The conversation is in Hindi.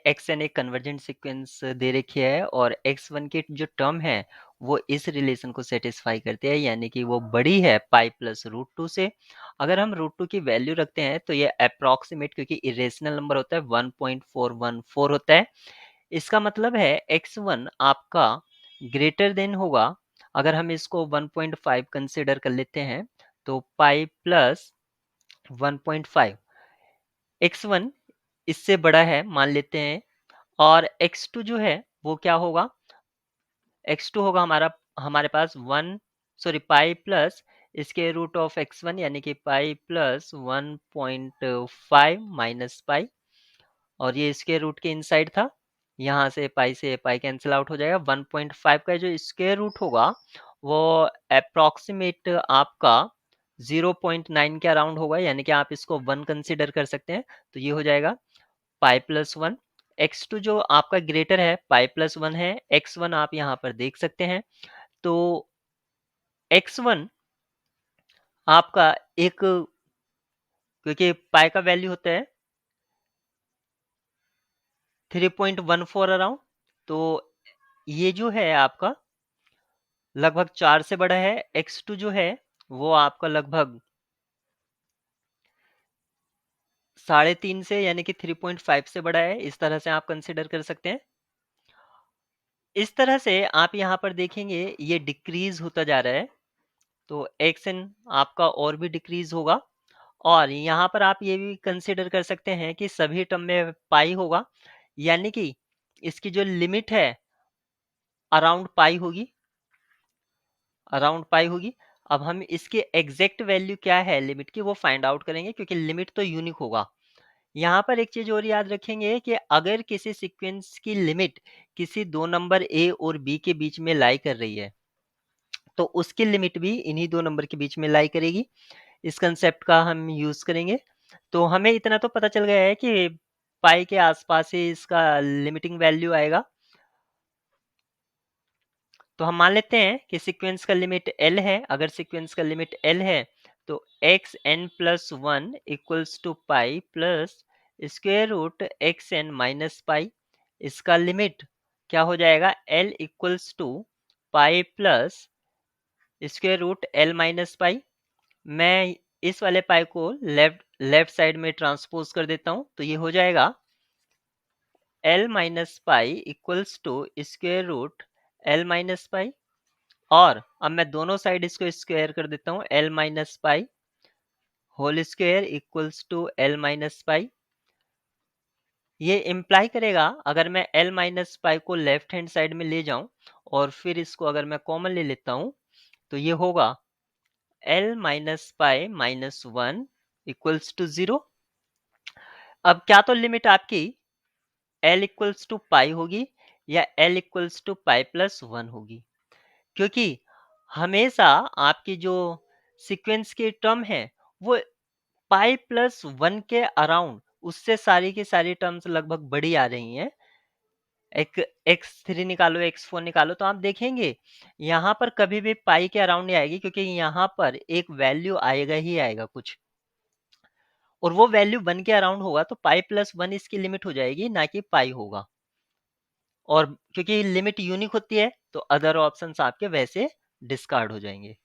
एक्स एन एक कन्वर्जेंट सीक्वेंस दे रखी है और एक्स वन की जो टर्म है वो इस रिलेशन को सेटिस्फाई करती है, यानी कि वो बड़ी है पाई प्लस रूट टू से। अगर हम रूट टू की वैल्यू रखते हैं तो ये अप्रोक्सीमेट, क्योंकि इरेशनल नंबर होता है, 1.414 होता है। इसका मतलब है एक्स वन आपका ग्रेटर देन होगा, अगर हम इसको 1.5 कंसिडर कर लेते हैं तो पाई प्लस 1.5, एक्स वन इससे बड़ा है मान लेते हैं। और x2 जो है वो क्या होगा, x2 होगा हमारे पास पाई प्लस इसके रूट ऑफ x1, यानी कि पाई प्लस 1.5 माइनस पाई, और ये इसके रूट के इनसाइड था। यहाँ से पाई कैंसिल आउट हो जाएगा। 1.5 का जो स्क्वायर रूट होगा वो अप्रोक्सीमेट आपका 0.9 के अराउंड होगा, यानी कि आप इसको 1 कंसिडर कर सकते हैं। तो ये हो जाएगा पाई प्लस 1। x2 जो आपका ग्रेटर है पाई प्लस 1 है, x1 आप यहाँ पर देख सकते हैं। तो x1 आपका एक, क्योंकि पाई का वैल्यू होता है 3.14 अराउंड, तो ये जो है आपका लगभग 4 से बड़ा है। x2 जो है वो आपका लगभग 3.5 से, यानी कि 3.5 से बड़ा है। इस तरह से आप कंसिडर कर सकते हैं। इस तरह से आप यहाँ पर देखेंगे ये डिक्रीज होता जा रहा है, तो xn आपका और भी डिक्रीज होगा। और यहाँ पर आप ये भी कंसिडर कर सकते हैं कि सभी टर्म में पाई होगा, यानी कि इसकी जो लिमिट है अराउंड पाई होगी, अराउंड पाई होगी। अब हम इसकी एग्जैक्ट वैल्यू क्या है लिमिट की वो फाइंड आउट करेंगे, क्योंकि लिमिट तो यूनिक होगा। यहाँ पर एक चीज और याद रखेंगे कि अगर किसी सीक्वेंस की लिमिट किसी दो नंबर ए और बी के बीच में लाई कर रही है तो उसकी लिमिट भी इन्हीं दो नंबर के बीच में लाई करेगी। इस कंसेप्ट का हम यूज करेंगे। तो हमें इतना तो पता चल गया है कि पाई के आसपास ही इसका लिमिटिंग वैल्यू आएगा। तो हम मान लेते हैं कि सीक्वेंस का लिमिट एल है। अगर सीक्वेंस का लिमिट एल है तो X N plus one equals to pi plus square root X N minus pi. इसका लिमिट क्या हो जाएगा, L equals to pi plus square root L minus pi. मैं इस वाले पाई को लेफ्ट लेफ्ट साइड में ट्रांसपोज कर देता हूं, तो ये हो जाएगा L minus pi equals to square root L minus pi. और अब मैं दोनों साइड इसको स्क्वायर कर देता हूं, L minus pi whole square equals to L minus pi. ये इम्प्लाई करेगा, अगर मैं एल माइनस पाई को लेफ्ट हैंड साइड में ले जाऊं और फिर इसको अगर मैं कॉमन ले लेता हूं तो ये होगा L minus pi minus one equals to zero. अब क्या तो लिमिट आपकी एल इक्वल्स टू पाई होगी या L equals to pi plus one होगी, क्योंकि हमेशा आपकी जो सीक्वेंस की टर्म है वो पाई प्लस वन के अराउंड, उससे सारी की सारी टर्म्स लगभग बड़ी आ रही हैं। एक x3 निकालो x4 निकालो तो आप देखेंगे यहाँ पर कभी भी पाई के अराउंड नहीं आएगी, क्योंकि यहाँ पर एक वैल्यू आएगा ही आएगा कुछ, और वो वैल्यू वन के अराउंड होगा तो पाई प्लस वन इसकी लिमिट हो जाएगी, ना कि पाई होगा। और क्योंकि लिमिट यूनिक होती है तो अदर ऑप्शंस आपके वैसे डिस्कार्ड हो जाएंगे।